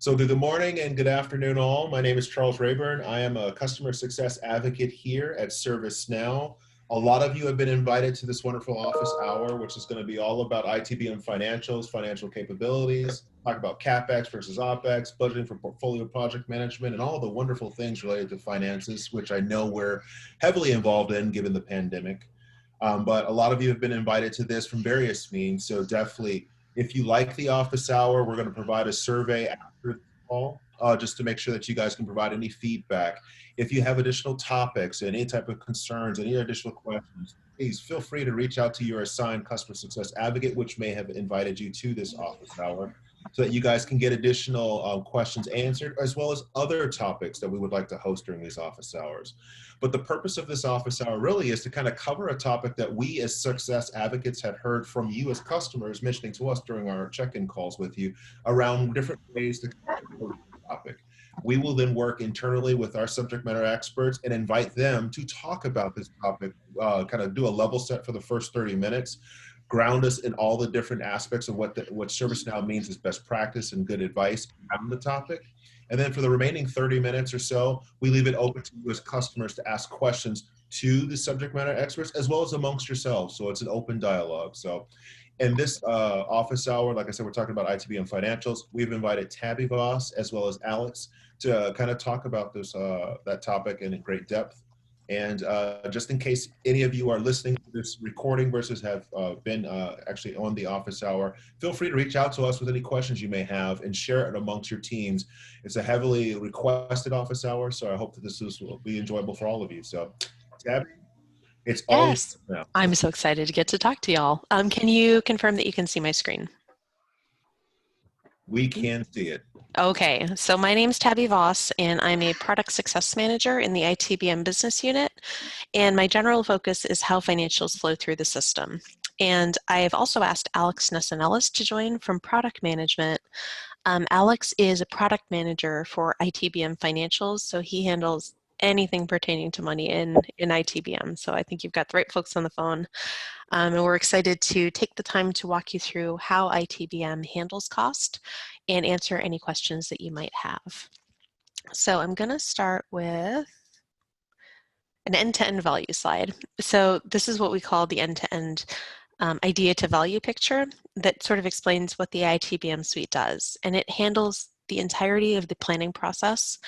So good morning and good afternoon all. My name is Charles Rayburn. I am a customer success advocate here at ServiceNow. A lot of you have been invited to this wonderful office hour, which is going to be all about ITBM financials, financial capabilities, talk about Capex versus Opex, budgeting for portfolio project management, and all the wonderful things related to finances, which I know we're heavily involved in given the pandemic. But a lot of you have been invited to this from various means, so definitely if you like the office hour, we're going to provide a survey after the call just to make sure that you guys can provide any feedback. If you have additional topics, any type of concerns, any additional questions, please feel free to reach out to your assigned customer success advocate, which may have invited you to this office hour, so that you guys can get additional questions answered, as well as other topics that we would like to host during these office hours. But the purpose of this office hour really is to kind of cover a topic that we as success advocates had heard from you as customers mentioning to us during our check-in calls with you around different ways to cover the topic. We will then work internally with our subject matter experts and invite them to talk about this topic, kind of do a level set for the first 30 minutes, ground us in all the different aspects of what ServiceNow means as best practice and good advice around the topic. And then for the remaining 30 minutes or so, we leave it open to you as customers to ask questions to the subject matter experts as well as amongst yourselves. So it's an open dialogue. So in this office hour, like I said, we're talking about ITBM financials. We've invited Tabby Voss as well as Alex to kind of talk about this that topic in great depth. And just in case any of you are listening to this recording versus have been actually on the office hour, feel free to reach out to us with any questions you may have and share it amongst your teams. It's a heavily requested office hour, so I hope that this will be enjoyable for all of you. So, Tabby, it's all yours Yes, now. I'm so excited to get to talk to y'all. Can you confirm that you can see my screen? We can see it. Okay, so my name's Tabby Voss, and I'm a product success manager in the ITBM business unit. And my general focus is how financials flow through the system. And I've also asked Alex Nessanellis to join from product management. Alex is a product manager for ITBM financials, so he handles anything pertaining to money in ITBM. So I think you've got the right folks on the phone. And we're excited to take the time to walk you through how ITBM handles cost and answer any questions that you might have. So I'm going to start with an end-to-end value slide. So this is what we call the end-to-end idea to value picture that sort of explains what the ITBM suite does. And it handles the entirety of the planning process,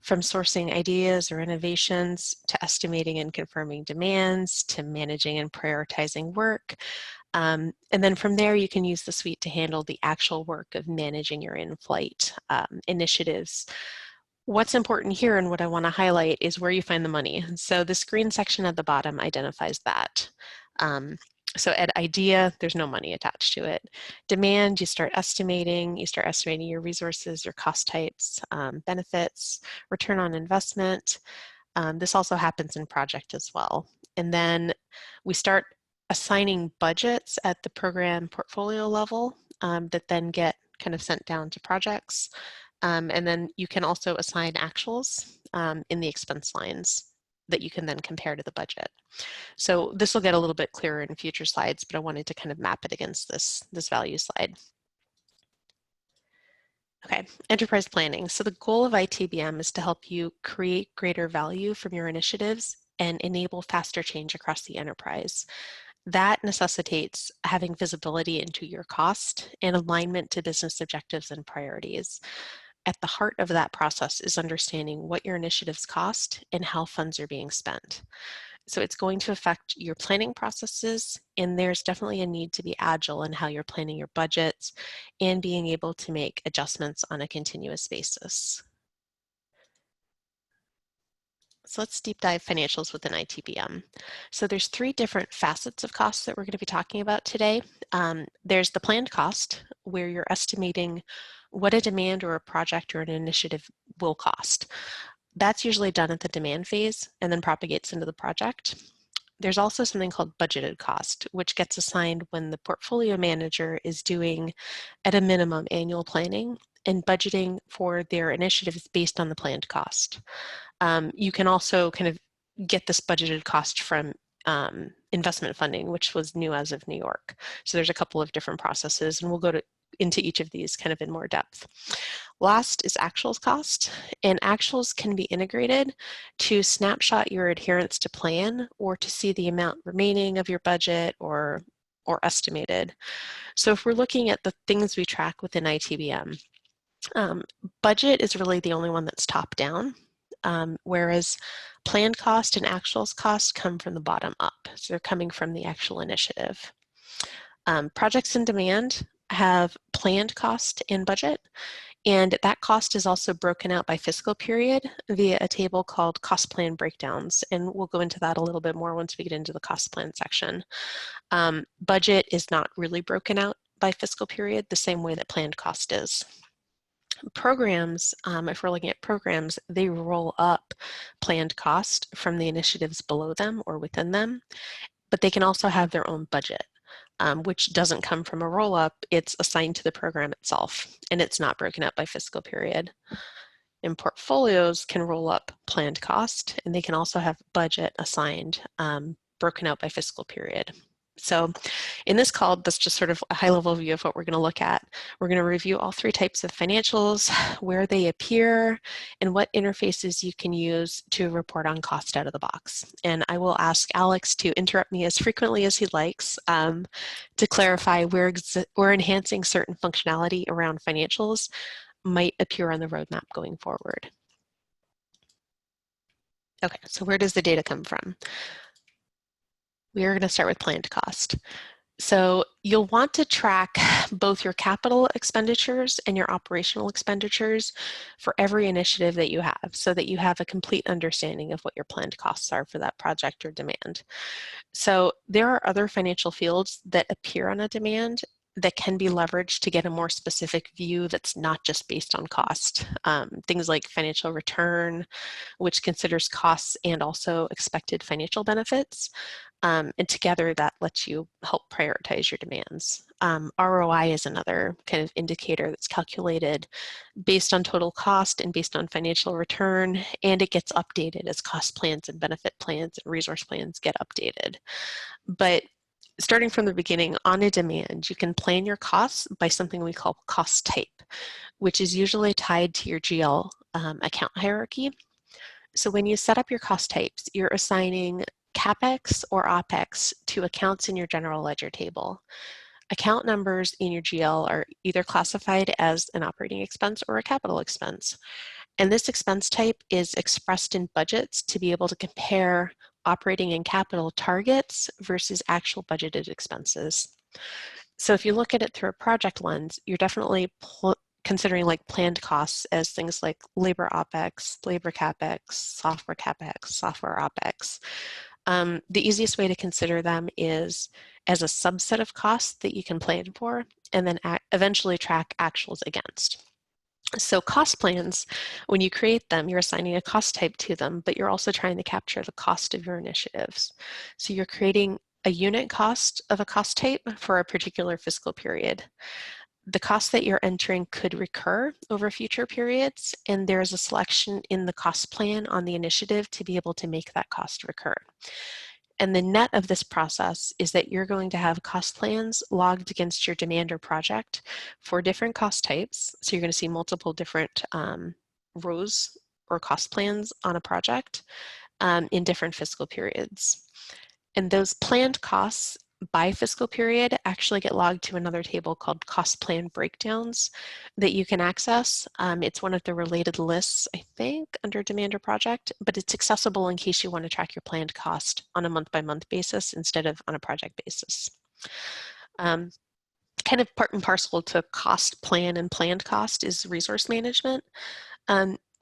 from sourcing ideas or innovations to estimating and confirming demands to managing and prioritizing work. And then from there, you can use the suite to handle the actual work of managing your in-flight initiatives. What's important here and what I want to highlight is where you find the money. So this green section at the bottom identifies that. So at idea, there's no money attached to it. Demand, you start estimating your resources, your cost types, benefits, return on investment. This also happens in project as well. And then we start assigning budgets at the program portfolio level that then get kind of sent down to projects. And then you can also assign actuals in the expense lines that you can then compare to the budget. So this will get a little bit clearer in future slides, but I wanted to kind of map it against this value slide. Okay, enterprise planning. So the goal of ITBM is to help you create greater value from your initiatives and enable faster change across the enterprise. That necessitates having visibility into your cost and alignment to business objectives and priorities. At the heart of that process is understanding what your initiatives cost and how funds are being spent. So it's going to affect your planning processes, and there's definitely a need to be agile in how you're planning your budgets and being able to make adjustments on a continuous basis. So let's deep dive financials within ITBM. So there's three different facets of costs that we're going to be talking about today. There's the planned cost, where you're estimating what a demand or a project or an initiative will cost. That's usually done at the demand phase and then propagates into the project. There's also something called budgeted cost, which gets assigned when the portfolio manager is doing, at a minimum, annual planning and budgeting for their initiatives based on the planned cost. You can also kind of get this budgeted cost from investment funding, which was new as of New York. So there's a couple of different processes, and we'll go into each of these kind of in more depth. Last is actuals cost, and actuals can be integrated to snapshot your adherence to plan or to see the amount remaining of your budget or estimated. So if we're looking at the things we track within ITBM, budget is really the only one that's top down, whereas planned cost and actuals cost come from the bottom up. So they're coming from the actual initiative. Projects in demand have planned cost and budget, and that cost is also broken out by fiscal period via a table called cost plan breakdowns, and we'll go into that a little bit more once we get into the cost plan section. Budget is not really broken out by fiscal period the same way that planned cost is. Programs, if we're looking at programs, they roll up planned cost from the initiatives below them or within them, but they can also have their own budget, which doesn't come from a roll-up. It's assigned to the program itself, and it's not broken up by fiscal period. And portfolios can roll up planned cost, and they can also have budget assigned, broken out by fiscal period. So in this call, that's just sort of a high-level view of what we're going to look at. We're going to review all three types of financials, where they appear, and what interfaces you can use to report on cost out of the box. And I will ask Alex to interrupt me as frequently as he likes to clarify where enhancing certain functionality around financials might appear on the roadmap going forward. Okay, so where does the data come from? We are going to start with planned cost. So you'll want to track both your capital expenditures and your operational expenditures for every initiative that you have, so that you have a complete understanding of what your planned costs are for that project or demand. So there are other financial fields that appear on a demand that can be leveraged to get a more specific view that's not just based on cost. Things like financial return, which considers costs and also expected financial benefits. And together that lets you help prioritize your demands. ROI is another kind of indicator that's calculated based on total cost and based on financial return, and it gets updated as cost plans and benefit plans and resource plans get updated. But starting from the beginning, on a demand, you can plan your costs by something we call cost type, which is usually tied to your GL account hierarchy. So when you set up your cost types, you're assigning Capex or Opex to accounts in your general ledger table. Account numbers in your GL are either classified as an operating expense or a capital expense. And this expense type is expressed in budgets to be able to compare operating and capital targets versus actual budgeted expenses. So if you look at it through a project lens, you're definitely considering like planned costs as things like labor OPEX, labor CAPEX, software CAPEX, software OPEX. The easiest way to consider them is as a subset of costs that you can plan for and then eventually track actuals against. So cost plans, when you create them, you're assigning a cost type to them, but you're also trying to capture the cost of your initiatives. So you're creating a unit cost of a cost type for a particular fiscal period. The cost that you're entering could recur over future periods, and there's a selection in the cost plan on the initiative to be able to make that cost recur. And the net of this process is that you're going to have cost plans logged against your demand or project for different cost types. So you're going to see multiple different rows or cost plans on a project in different fiscal periods. And those planned costs by fiscal period actually get logged to another table called cost plan breakdowns that you can access. It's one of the related lists, I think, under demand or project, but it's accessible in case you want to track your planned cost on a month-by-month basis instead of on a project basis. Kind of part and parcel to cost plan and planned cost is resource management.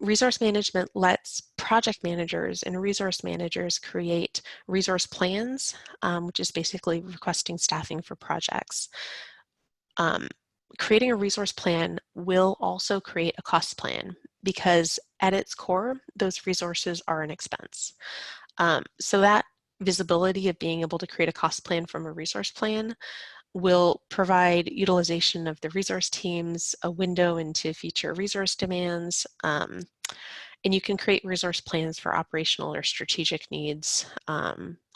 Resource management lets project managers and resource managers create resource plans, which is basically requesting staffing for projects. Creating a resource plan will also create a cost plan because at its core, those resources are an expense. So that visibility of being able to create a cost plan from a resource plan will provide utilization of the resource teams, a window into future resource demands, and you can create resource plans for operational or strategic needs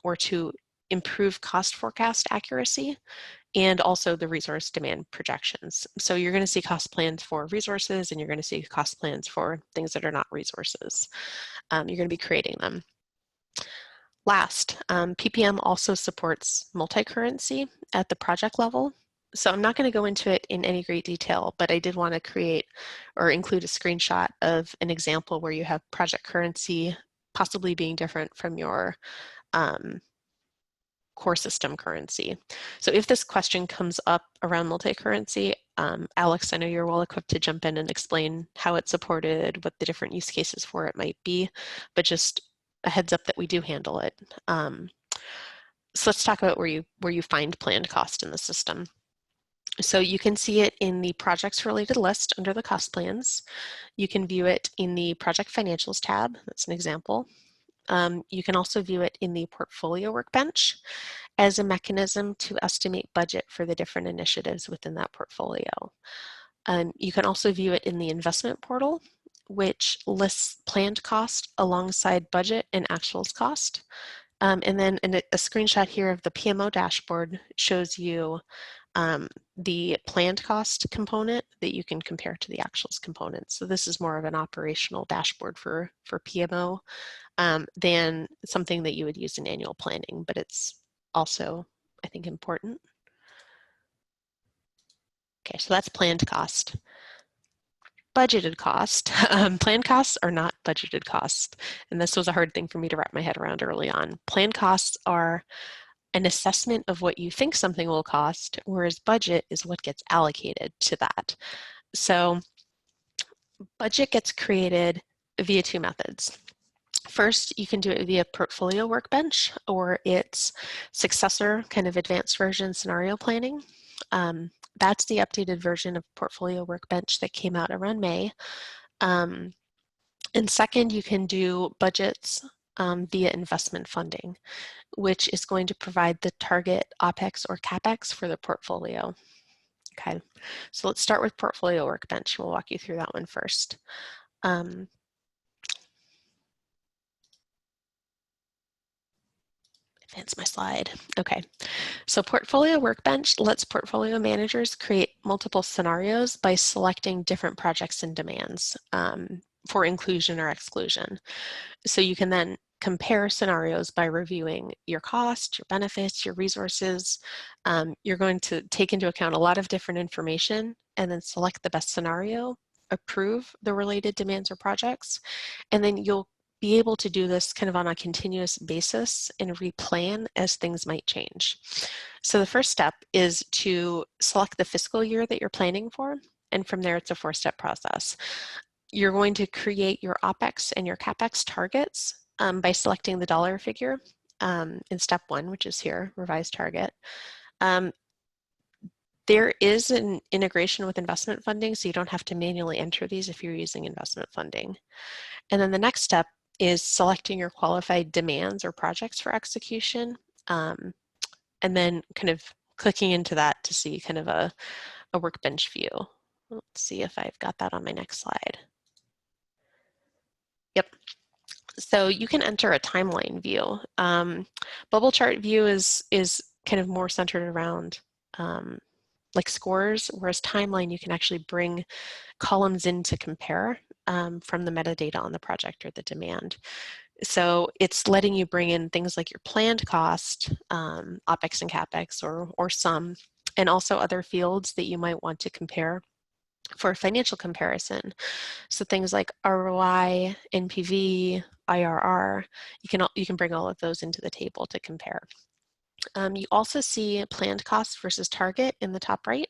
or to improve cost forecast accuracy and also the resource demand projections. So you're going to see cost plans for resources, and you're going to see cost plans for things that are not resources. You're going to be creating them. Last, PPM also supports multi-currency at the project level. So I'm not going to go into it in any great detail, but I did want to create or include a screenshot of an example where you have project currency possibly being different from your core system currency. So if this question comes up around multi-currency, Alex, I know you're well equipped to jump in and explain how it's supported, what the different use cases for it might be, but just a heads up that we do handle it. So let's talk about where you find planned cost in the system. So you can see it in the projects related list under the cost plans. You can view it in the project financials tab. That's an example. You can also view it in the portfolio workbench as a mechanism to estimate budget for the different initiatives within that portfolio. You can also view it in the investment portal, which lists planned cost alongside budget and actuals cost. And then a screenshot here of the PMO dashboard shows you the planned cost component that you can compare to the actuals component. So this is more of an operational dashboard for PMO than something that you would use in annual planning, but it's also, I think, important. Okay, so that's planned cost. Budgeted cost. Planned costs are not budgeted costs. And this was a hard thing for me to wrap my head around early on. Planned costs are an assessment of what you think something will cost, whereas budget is what gets allocated to that. So budget gets created via two methods. First, you can do it via portfolio workbench or its successor, kind of advanced version, scenario planning. That's the updated version of portfolio workbench that came out around May. And second, you can do budgets via investment funding, which is going to provide the target Opex or Capex for the portfolio. Okay, so let's start with portfolio workbench. We'll walk you through that one first. Advance my slide. Okay, so portfolio workbench lets portfolio managers create multiple scenarios by selecting different projects and demands for inclusion or exclusion. So you can then compare scenarios by reviewing your cost, your benefits, your resources. You're going to take into account a lot of different information and then select the best scenario, approve the related demands or projects, and then you'll be able to do this kind of on a continuous basis and replan as things might change. So the first step is to select the fiscal year that you're planning for, and from there it's a 4-step process. You're going to create your Opex and your Capex targets by selecting the dollar figure in step 1, which is here, revise target. There is an integration with investment funding, so you don't have to manually enter these if you're using investment funding. And then the next step is selecting your qualified demands or projects for execution, and then kind of clicking into that to see kind of a workbench view. Let's see if I've got that on my next slide. Yep. So you can enter a timeline view. Bubble chart view is kind of more centered around like scores, whereas timeline you can actually bring columns in to compare from the metadata on the project or the demand. So it's letting you bring in things like your planned cost, Opex and Capex or sum, and also other fields that you might want to compare for financial comparison. So things like ROI, NPV, IRR, you can bring all of those into the table to compare. You also see planned cost versus target in the top right,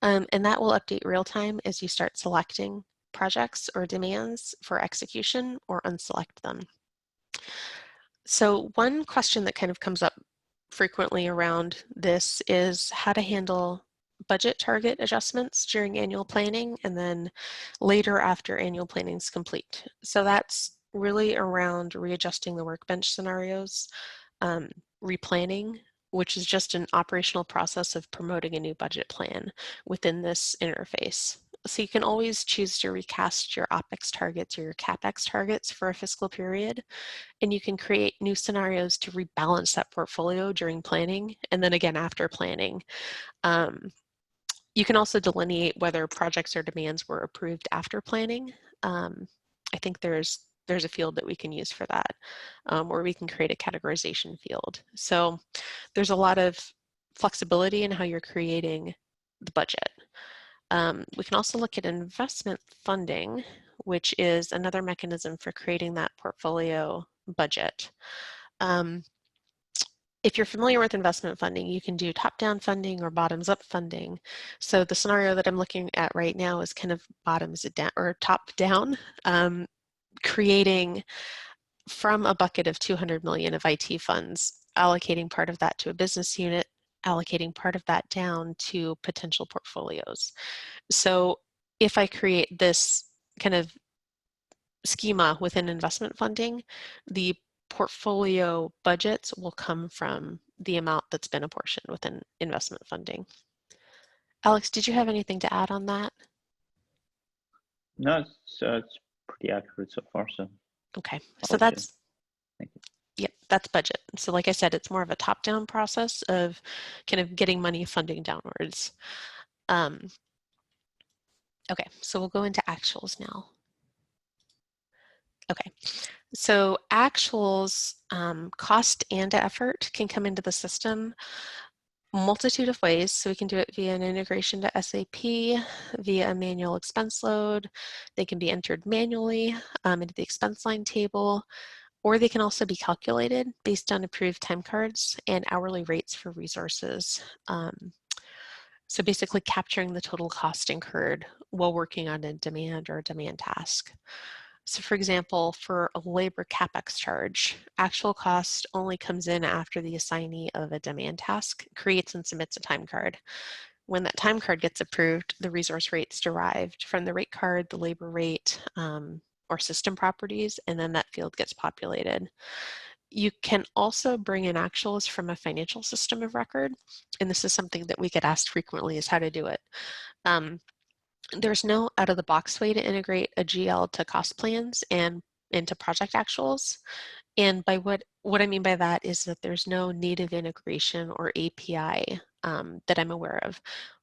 and that will update real time as you start selecting projects or demands for execution or unselect them. So one question that kind of comes up frequently around this is how to handle budget target adjustments during annual planning and then later after annual planning is complete. So that's really around readjusting the workbench scenarios, replanning, which is just an operational process of promoting a new budget plan within this interface. So you can always choose to recast your Opex targets or your Capex targets for a fiscal period, and you can create new scenarios to rebalance that portfolio during planning and then again after planning. Um, you can also delineate whether projects or demands were approved after planning. I think there's a field that we can use for that, or we can create a categorization field. So there's a lot of flexibility in how you're creating the budget. We can also look at investment funding, which is another mechanism for creating that portfolio budget. Um, if you're familiar with investment funding, you can do top-down funding or bottoms-up funding. So the scenario that I'm looking at right now is kind of bottoms down or top-down, creating from a bucket of 200 million of IT funds, allocating part of that to a business unit, allocating part of that down to potential portfolios. So if I create this kind of schema within investment funding, the portfolio budgets will come from the amount that's been apportioned within investment funding. Alex, did you have anything to add on that? No, it's pretty accurate so far. So okay, so apologies. that's Thank you. Yep, that's budget. So like I said, it's more of a top-down process of kind of getting money funding downwards. Okay, so we'll go into actuals now. Okay, so actuals, cost and effort can come into the system multitude of ways. So we can do it via an integration to SAP, via a manual expense load. They can be entered manually into the expense line table, or they can also be calculated based on approved time cards and hourly rates for resources. So basically capturing the total cost incurred while working on a demand or a demand task. So for example, for a labor Capex charge, actual cost only comes in after the assignee of a demand task creates and submits a time card. When that time card gets approved, the resource rate's derived from the rate card, the labor rate, or system properties, and then that field gets populated. You can also bring in actuals from a financial system of record, and this is something that we get asked frequently is how to do it. There's no out-of-the-box way to integrate a GL to cost plans and into project actuals. And by what I mean by that is that there's no native integration or API that I'm aware of.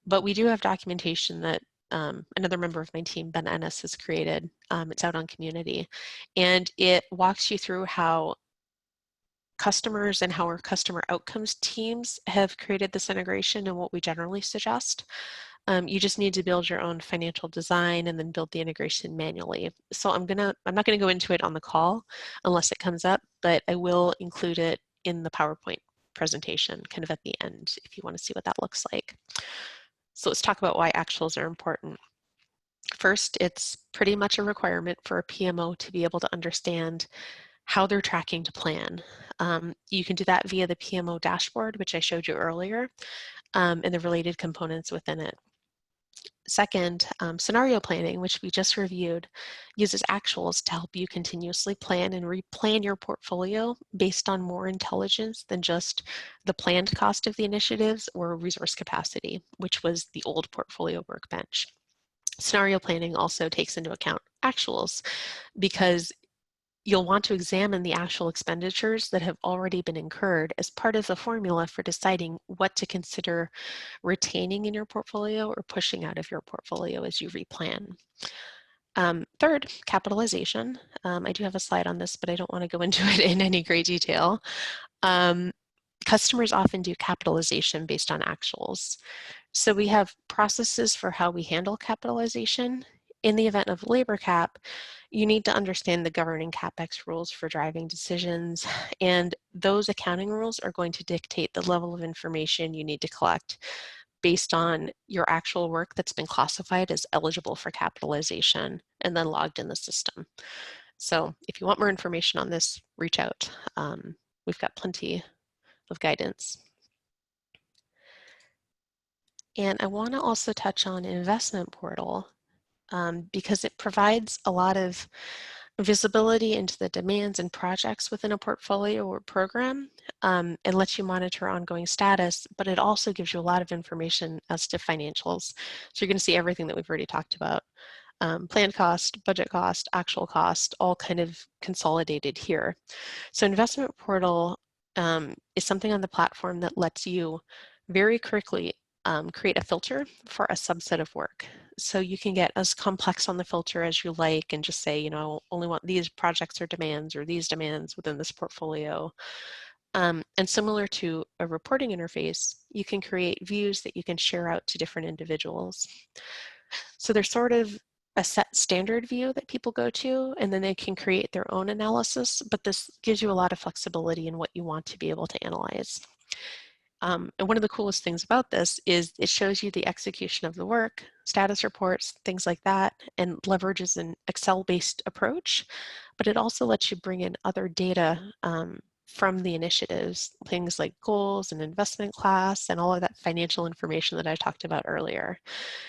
But we do have documentation that another member of my team, Ben Ennis, has created. It's out on community. And it walks you through how customers and how our customer outcomes teams have created this integration and what we generally suggest. You just need to build your own financial design and then build the integration manually. So I'm not gonna go into it on the call unless it comes up, but I will include it in the PowerPoint presentation kind of at the end if you want to see what that looks like. So let's talk about why actuals are important. First, it's pretty much a requirement for a PMO to be able to understand how they're tracking to plan. You can do that via the PMO dashboard, which I showed you earlier, and the related components within it. Second, scenario planning, which we just reviewed, uses actuals to help you continuously plan and replan your portfolio based on more intelligence than just the planned cost of the initiatives or resource capacity, which was the old portfolio workbench. Scenario planning also takes into account actuals because you'll want to examine the actual expenditures that have already been incurred as part of the formula for deciding what to consider retaining in your portfolio or pushing out of your portfolio as you replan. Third, capitalization. I do have a slide on this, but I don't want to go into it in any great detail. Customers often do capitalization based on actuals. So we have processes for how we handle capitalization. In the event of labor cap, you need to understand the governing Capex rules for driving decisions, and those accounting rules are going to dictate the level of information you need to collect based on your actual work that's been classified as eligible for capitalization and then logged in the system. So if you want more information on this, reach out. We've got plenty of guidance. And I want to also touch on investment portal because it provides a lot of visibility into the demands and projects within a portfolio or program, and lets you monitor ongoing status, but it also gives you a lot of information as to financials. So you're going to see everything that we've already talked about. Planned cost, budget cost, actual cost, all kind of consolidated here. So Investment Portal is something on the platform that lets you very quickly create a filter for a subset of work. So you can get as complex on the filter as you like and just say, you know, only want these projects or these demands within this portfolio. And similar to a reporting interface, you can create views that you can share out to different individuals. So there's sort of a set standard view that people go to, and then they can create their own analysis, but this gives you a lot of flexibility in what you want to be able to analyze. And one of the coolest things about this is it shows you the execution of the work, status reports, things like that, and leverages an Excel-based approach, but it also lets you bring in other data from the initiatives, things like goals and investment class and all of that financial information that I talked about earlier.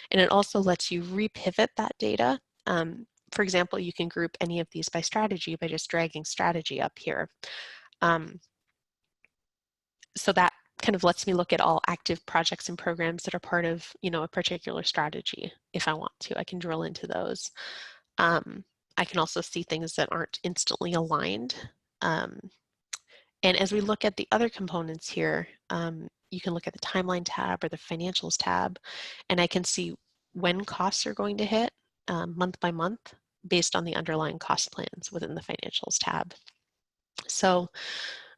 And it also lets you repivot that data. For example, you can group any of these by strategy by just dragging strategy up here. So that kind of lets me look at all active projects and programs that are part of, you know, a particular strategy. If I want to, I can drill into those. I can also see things that aren't instantly aligned. And as we look at the other components here, you can look at the timeline tab or the financials tab, and I can see when costs are going to hit month by month based on the underlying cost plans within the financials tab. So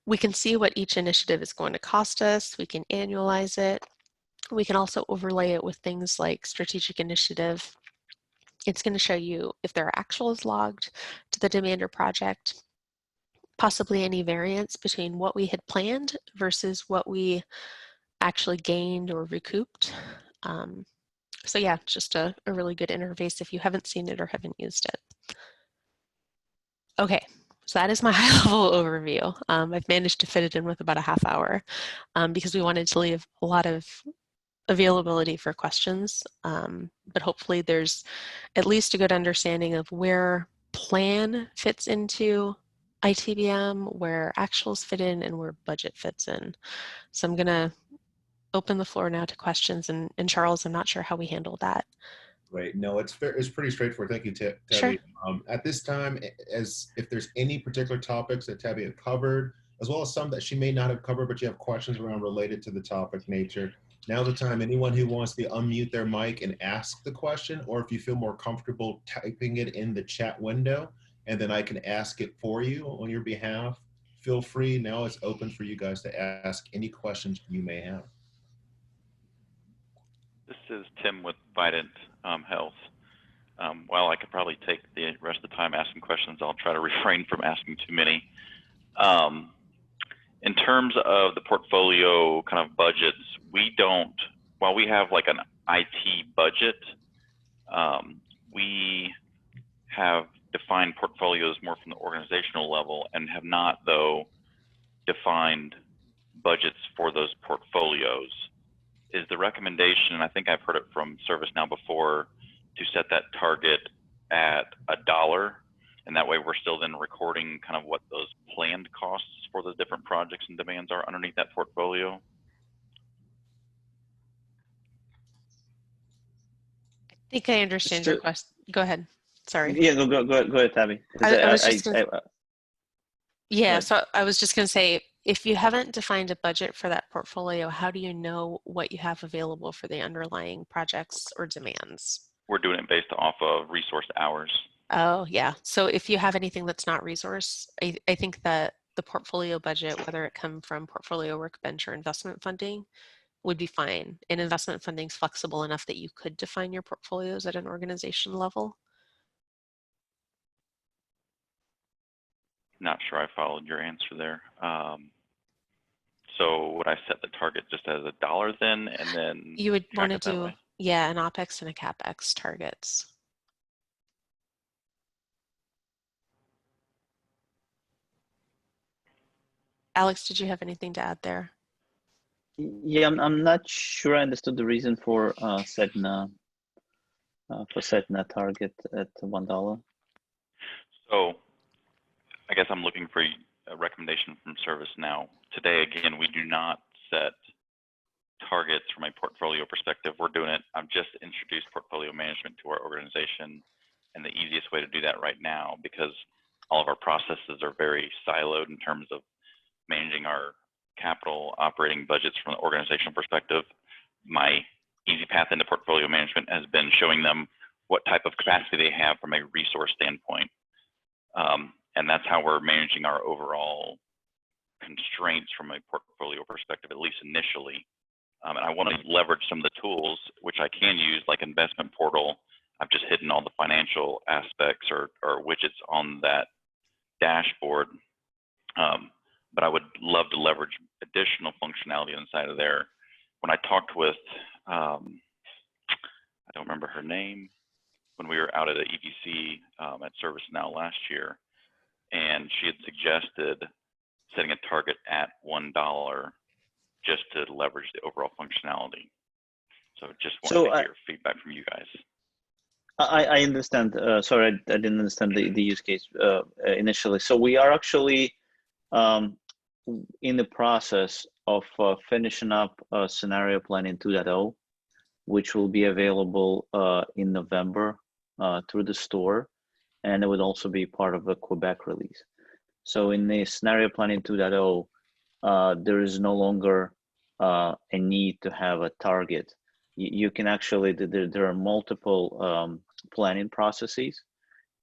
we can see what each initiative is going to cost us. We can annualize it. We can also overlay it with things like strategic initiative. It's going to show you if there are actuals logged to the demand or project, possibly any variance between what we had planned versus what we actually gained or recouped. So yeah, just a really good interface if you haven't seen it or haven't used it. Okay, so that is my high-level overview. I've managed to fit it in with about a half hour because we wanted to leave a lot of availability for questions, but hopefully there's at least a good understanding of where plan fits into ITBM, where actuals fit in, and where budget fits in. So I'm gonna open the floor now to questions, and Charles, I'm not sure how we handle that. Right. No, it's fair. It's pretty straightforward. Thank you, Sure. Tabby. At this time, as if there's any particular topics that Tabby had covered, as well as some that she may not have covered, but you have questions around related to the topic nature, now's the time. Anyone who wants to unmute their mic and ask the question, or if you feel more comfortable typing it in the chat window, and then I can ask it for you on your behalf, feel free. Now it's open for you guys to ask any questions you may have. This is Tim with Vidant Health. While I could probably take the rest of the time asking questions, I'll try to refrain from asking too many. In terms of the portfolio kind of budgets, we don't, while we have like an IT budget, we have defined portfolios more from the organizational level and have not, though, defined budgets for those portfolios. Is the recommendation, and I think I've heard it from ServiceNow before, to set that target at $1, and that way we're still then recording kind of what those planned costs for the different projects and demands are underneath that portfolio? I think I understand your question. Go ahead. Sorry. Yeah, go ahead, Tabby. I was just gonna, yeah, so I was just going to say, if you haven't defined a budget for that portfolio, how do you know what you have available for the underlying projects or demands? We're doing it based off of resource hours. Oh, yeah. So if you have anything that's not resource, I think that the portfolio budget, whether it come from portfolio workbench or investment funding, would be fine. And investment funding is flexible enough that you could define your portfolios at an organization level. Not sure I followed your answer there. So would I set the target just as $1 then, and then you would want to do, way? Yeah, an Opex and a Capex targets. Alex, did you have anything to add there? Yeah, I'm not sure I understood the reason for setting a target at $1. So I guess I'm looking for a recommendation from ServiceNow. Today, again, we do not set targets from a portfolio perspective. We're doing it. I've just introduced portfolio management to our organization, and the easiest way to do that right now, because all of our processes are very siloed in terms of managing our capital operating budgets from an organizational perspective. My easy path into portfolio management has been showing them what type of capacity they have from a resource standpoint. And that's how we're managing our overall constraints from a portfolio perspective, at least initially. And I want to leverage some of the tools which I can use, like investment portal. I've just hidden all the financial aspects or widgets on that dashboard. But I would love to leverage additional functionality inside of there. When I talked with, I don't remember her name, when we were out at the EDC at ServiceNow last year, and she had suggested setting a target at $1 just to leverage the overall functionality. So just wanted to hear feedback from you guys. I understand. Sorry, I didn't understand the use case initially. So we are actually in the process of finishing up scenario planning 2.0, which will be available in November through the store, and it would also be part of the Quebec release. So in the scenario planning 2.0, there is no longer a need to have a target. You can actually, there are multiple planning processes.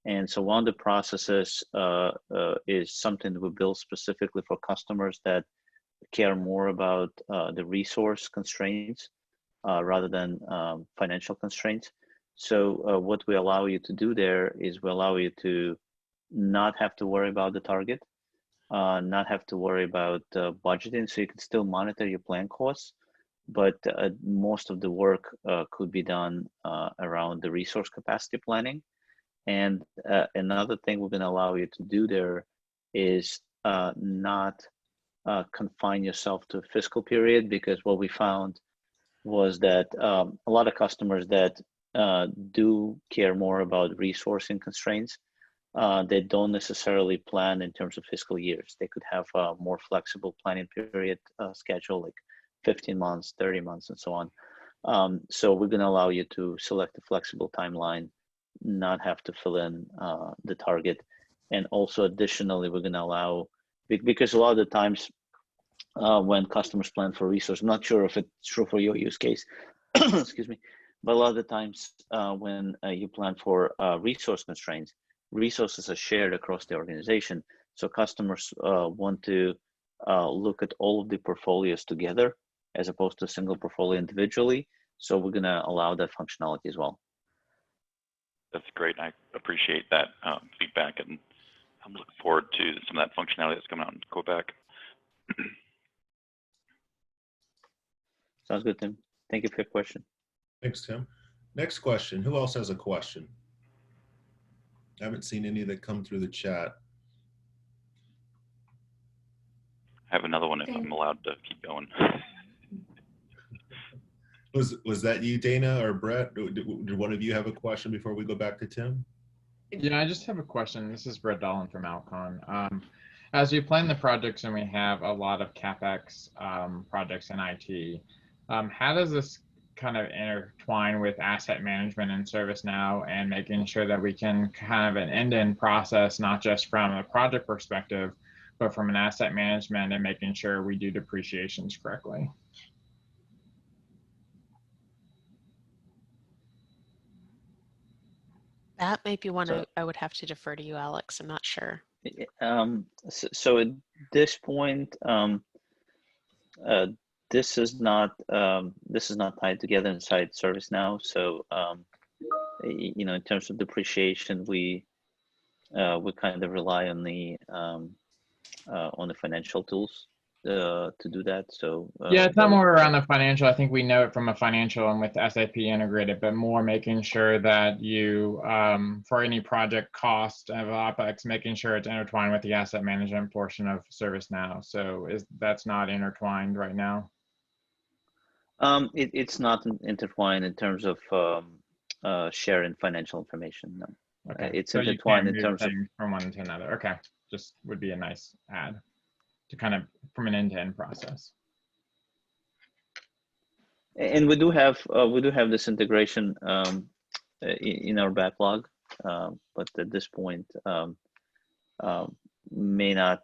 And so one of the processes is something we build specifically for customers that care more about the resource constraints rather than financial constraints. So what we allow you to do there is we allow you to not have to worry about the target, not have to worry about budgeting, so you can still monitor your plan costs, but most of the work could be done around the resource capacity planning. And another thing we're going to allow you to do there is not confine yourself to a fiscal period, because what we found was that a lot of customers that do care more about resourcing constraints, they don't necessarily plan in terms of fiscal years. They could have a more flexible planning period schedule, like 15 months, 30 months, and so on. So we're going to allow you to select a flexible timeline, not have to fill in the target. And also additionally, we're going to allow, because a lot of the times when customers plan for resource, I'm not sure if it's true for your use case, excuse me, but a lot of the times when you plan for resource constraints, resources are shared across the organization. So customers want to look at all of the portfolios together as opposed to a single portfolio individually. So we're going to allow that functionality as well. That's great. I appreciate that feedback, and I'm looking forward to some of that functionality that's coming out in Quebec. Sounds good, Tim. Thank you for your question. Thanks, Tim. Next question. Who else has a question? I haven't seen any that come through the chat. I have another one if I'm allowed to keep going. Was that you, Dana or Brett? Did one of you have a question before we go back to Tim? Yeah, I just have a question. This is Brett Dolan from Alcon. As we plan the projects and we have a lot of Capex projects in IT, how does this kind of intertwine with asset management and ServiceNow and making sure that we can kind of an end-to-end process, not just from a project perspective, but from an asset management and making sure we do depreciations correctly? That might be one I would have to defer to you, Alex. I'm not sure. So at this point, this is not tied together inside ServiceNow. So you know, in terms of depreciation, we kind of rely on the financial tools to do that. So yeah, it's not more around the financial. I think we know it from a financial and with SAP integrated, but more making sure that you, for any project cost of Opex, making sure it's intertwined with the asset management portion of ServiceNow. So that's not intertwined right now? It's not intertwined in terms of sharing financial information. No. Okay. It's so intertwined in you can't terms of from one to another. Okay. just would be a nice add to kind of from an end-to-end process. And we do have this integration in our backlog, but at this point, may not,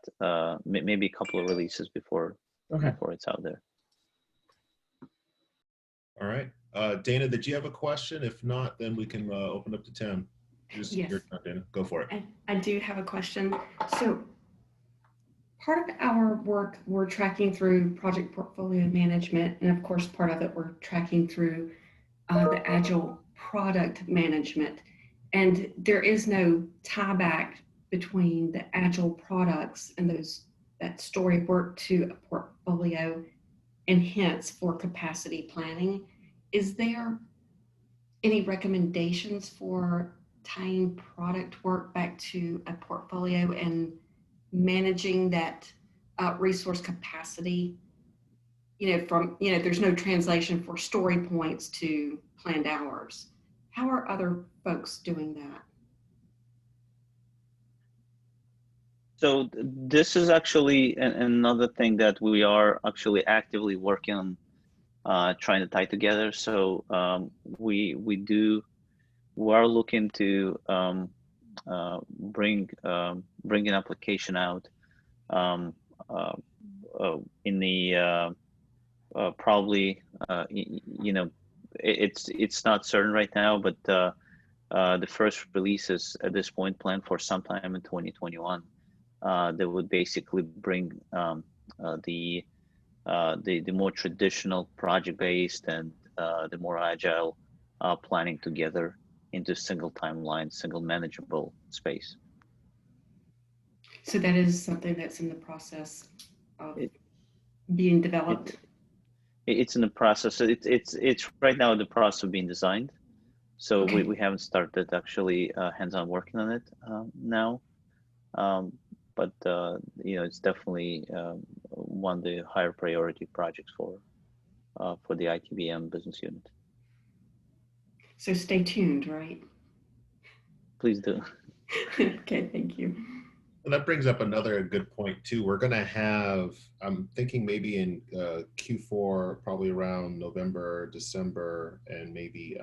maybe a couple of releases before it's out there. All right. Dana, did you have a question? If not, then we can open up to Tim. Yes. Your turn, Dana. Go for it. I do have a question. So part of our work, we're tracking through project portfolio management. And of course, part of it, we're tracking through the agile product management. And there is no tie back between the agile products and that story work to a portfolio, and hence for capacity planning. Is there any recommendations for tying product work back to a portfolio and managing that resource capacity? There's no translation for story points to planned hours. How are other folks doing that? So this is actually another thing that we are actually actively working on, trying to tie together. So we are looking to bring an application out in the probably it's not certain right now, but the first release is at this point planned for sometime in 2021. That would basically bring the more traditional project-based and the more agile planning together into single timeline, single manageable space. So that is something that's in the process of being developed. It's in the process. It's right now in the process of being designed. So okay. we haven't started actually hands-on working on it now. But it's definitely one of the higher priority projects for the ITBM business unit. So stay tuned, right? Please do. Okay, thank you. And that brings up another good point too. We're going to have, I'm thinking maybe in Q4, probably around November, December, and maybe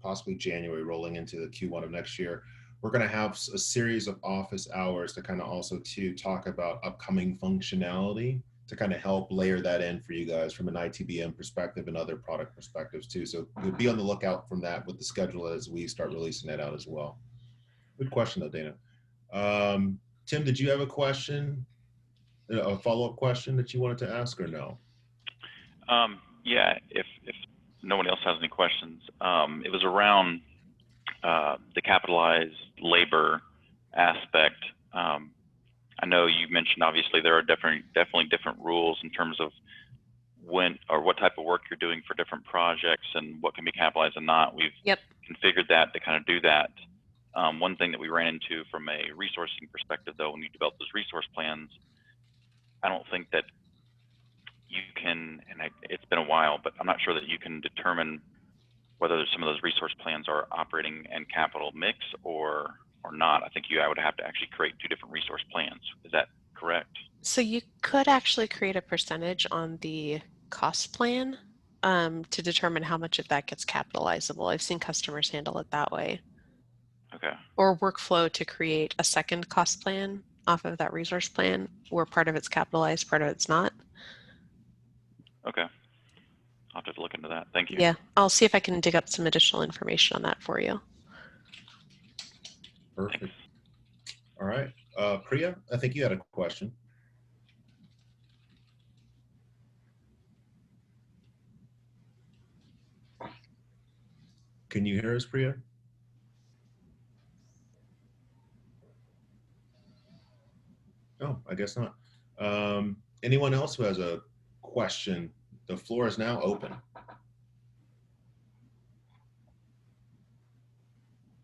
possibly January, rolling into the Q1 of next year. We're going to have a series of office hours to kind of also to talk about upcoming functionality to kind of help layer that in for you guys from an ITBM perspective and other product perspectives too. So we'll be on the lookout from that with the schedule as we start releasing that out as well. Good question though, Dana. Tim, did you have a question, a follow-up question that you wanted to ask or no? Yeah, if no one else has any questions, it was around the capitalized labor aspect. I know you mentioned obviously there are definitely different rules in terms of when or what type of work you're doing for different projects and what can be capitalized and not. We've configured that to kind of do that. One thing that we ran into from a resourcing perspective, though, when you develop those resource plans, I don't think that you can, and it's been a while, but I'm not sure that you can determine whether some of those resource plans are operating and capital mix or not. I think I would have to actually create two different resource plans. Is that correct? So you could actually create a percentage on the cost plan to determine how much of that gets capitalizable. I've seen customers handle it that way. Okay. Or workflow to create a second cost plan off of that resource plan where part of it's capitalized, part of it's not. Okay. I'll have to look into that. Thank you. Yeah, I'll see if I can dig up some additional information on that for you. Perfect. Thanks. All right. Priya, I think you had a question. Can you hear us, Priya? Oh, I guess not. Anyone else who has a question? The floor is now open.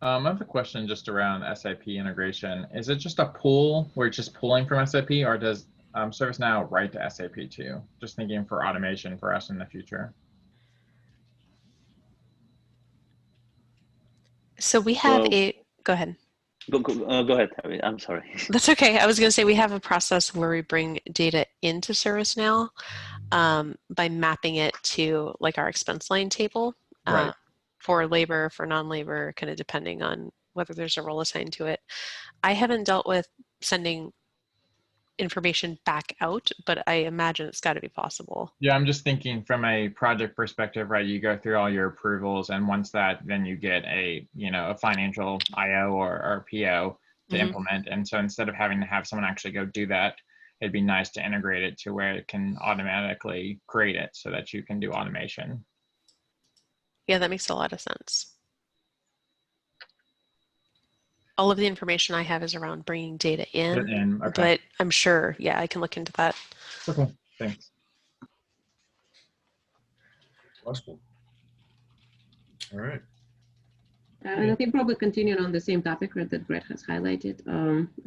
I have a question just around SAP integration. Is it just a pool where it's just pulling from SAP, or does ServiceNow write to SAP too? Just thinking for automation for us in the future. So we have go ahead. Go ahead, Tabby. I'm sorry. That's okay. I was going to say we have a process where we bring data into ServiceNow by mapping it to like our expense line table Right. for labor, for non-labor, kind of depending on whether there's a role assigned to it. I haven't dealt with sending information back out, but I imagine it's got to be possible. Yeah, I'm just thinking from a project perspective, right? You go through all your approvals, and once that, then you get a, a financial IO or PO to implement. And so instead of having to have someone actually go do that, it'd be nice to integrate it to where it can automatically create it so that you can do automation. Yeah, that makes a lot of sense. All of the information I have is around bringing data in, Okay. but I'm sure, yeah, I can look into that. Okay, thanks. Question. All right. And I think probably continuing on the same topic, right, that Brett has highlighted,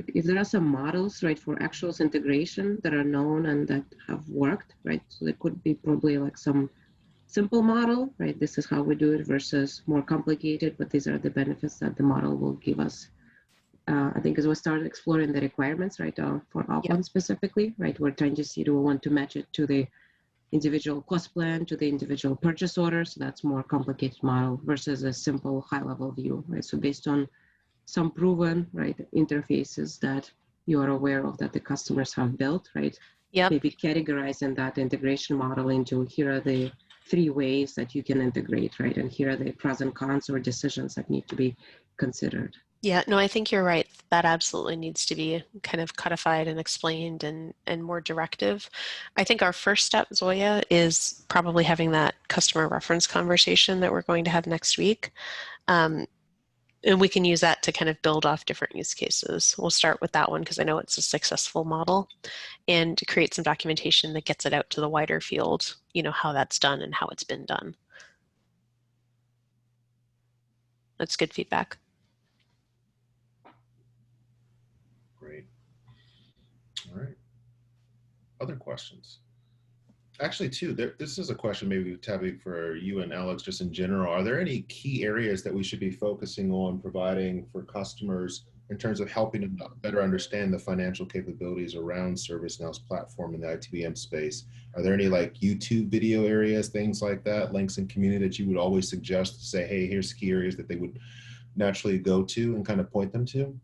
if there are some models, right, for actuals integration that are known and that have worked, right, so there could be probably like some simple model, right, this is how we do it versus more complicated, but these are the benefits that the model will give us. I think as we started exploring the requirements, right, for Alcon specifically, right, we're trying to see, do we want to match it to the individual cost plan, to the individual purchase order, so that's more complicated model versus a simple high-level view, right? So based on some proven, right, interfaces that you are aware of that the customers have built, right? Yep. Maybe categorizing that integration model into here are the 3 ways that you can integrate, right? And here are the pros and cons or decisions that need to be considered. Yeah, no, I think you're right. That absolutely needs to be kind of codified and explained and more directive. I think our first step, Zoya, is probably having that customer reference conversation that we're going to have next week. And we can use that to kind of build off different use cases. We'll start with that one because I know it's a successful model, and to create some documentation that gets it out to the wider field, how that's done and how it's been done. That's good feedback. Great. All right. Other questions? Actually, too, this is a question maybe, Tabby, for you and Alex, just in general. Are there any key areas that we should be focusing on providing for customers in terms of helping them better understand the financial capabilities around ServiceNow's platform in the ITBM space? Are there any like YouTube video areas, things like that, links in community that you would always suggest to say, hey, here's key areas that they would naturally go to and kind of point them to?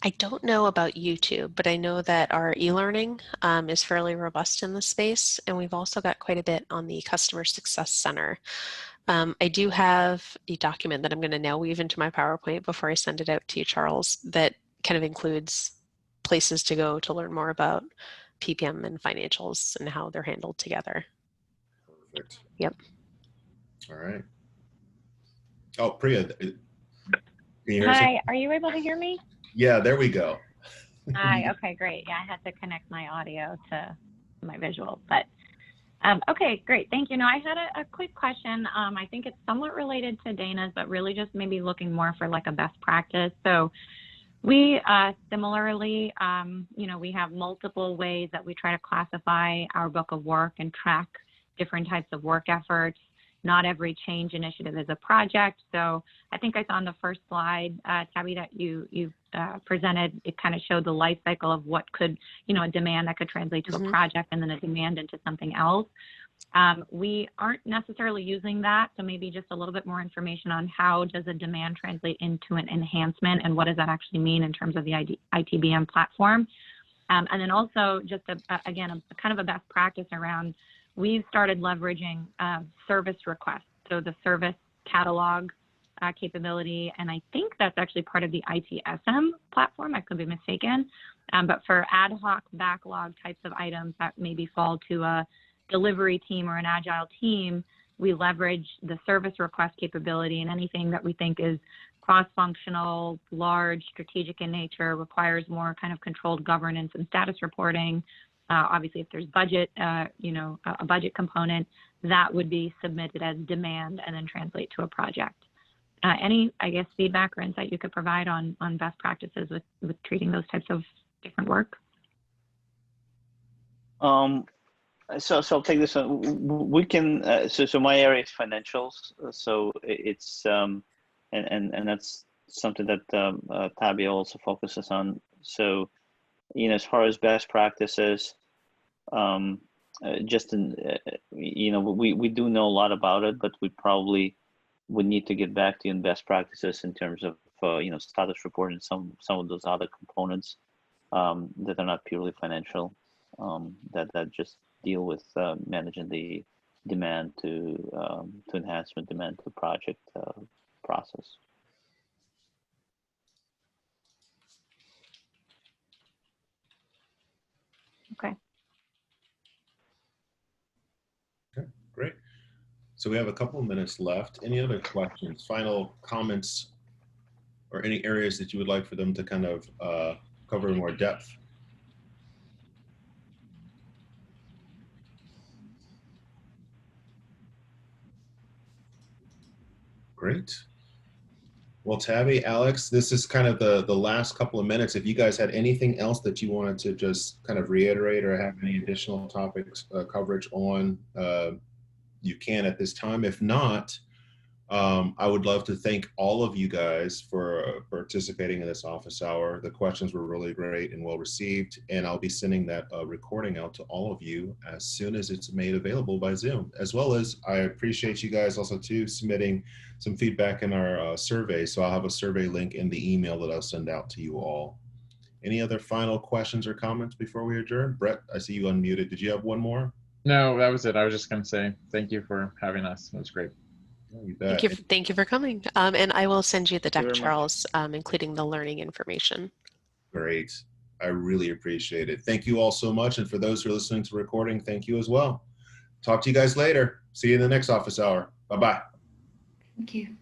I don't know about YouTube, but I know that our e-learning is fairly robust in this space, and we've also got quite a bit on the Customer Success Center. I do have a document that I'm going to now weave into my PowerPoint before I send it out to you, Charles, that kind of includes places to go to learn more about PPM and financials and how they're handled together. Perfect. Yep. All right. Oh, Priya, can you hear us? Hi, are you able to hear me? Yeah, there we go. Hi, okay, great. Yeah, I had to connect my audio to my visual, but okay, great. Thank you. No, I had a quick question. I think it's somewhat related to Dana's, but really just maybe looking more for like a best practice. So we similarly, we have multiple ways that we try to classify our book of work and track different types of work efforts. Not every change initiative is a project. So I think I saw on the first slide, Tabby, that you presented, it kind of showed the life cycle of what could, a demand that could translate to a project and then a demand into something else. We aren't necessarily using that. So maybe just a little bit more information on how does a demand translate into an enhancement and what does that actually mean in terms of the ITBM platform. And then also just, again, a kind of a best practice around, we've started leveraging service requests. So the service catalog capability, and I think that's actually part of the ITSM platform. I could be mistaken. But for ad hoc backlog types of items that maybe fall to a delivery team or an agile team, we leverage the service request capability, and anything that we think is cross-functional, large, strategic in nature, requires more kind of controlled governance and status reporting. Obviously, if there's budget, a budget component, that would be submitted as demand and then translate to a project. Any, I guess, feedback or insight you could provide on best practices with treating those types of different work? So I'll take this one. We can. So my area is financials. So it's and that's something that Tabby also focuses on. So, as far as best practices, just we do know a lot about it, but we probably would need to get back to you in best practices in terms of status report and some of those other components that are not purely financial, that just deal with managing the demand to enhancement, demand to project process. Okay. Okay, great. So we have a couple of minutes left. Any other questions, final comments, or any areas that you would like for them to kind of cover in more depth? Great. Well, Tabby, Alex, this is kind of the last couple of minutes. If you guys had anything else that you wanted to just kind of reiterate or have any additional topics coverage on, you can at this time. If not, I would love to thank all of you guys for participating in this office hour. The questions were really great and well received, and I'll be sending that recording out to all of you as soon as it's made available by Zoom. As well as I appreciate you guys also too submitting some feedback in our survey. So I'll have a survey link in the email that I'll send out to you all. Any other final questions or comments before we adjourn? Brett, I see you unmuted. Did you have one more? No, that was it. I was just going to say thank you for having us. It was great. Oh, you bet. Thank you for coming. And I will send you the deck, very much. Charles, including the learning information. Great. I really appreciate it. Thank you all so much. And for those who are listening to recording, thank you as well. Talk to you guys later. See you in the next office hour. Bye-bye. Thank you.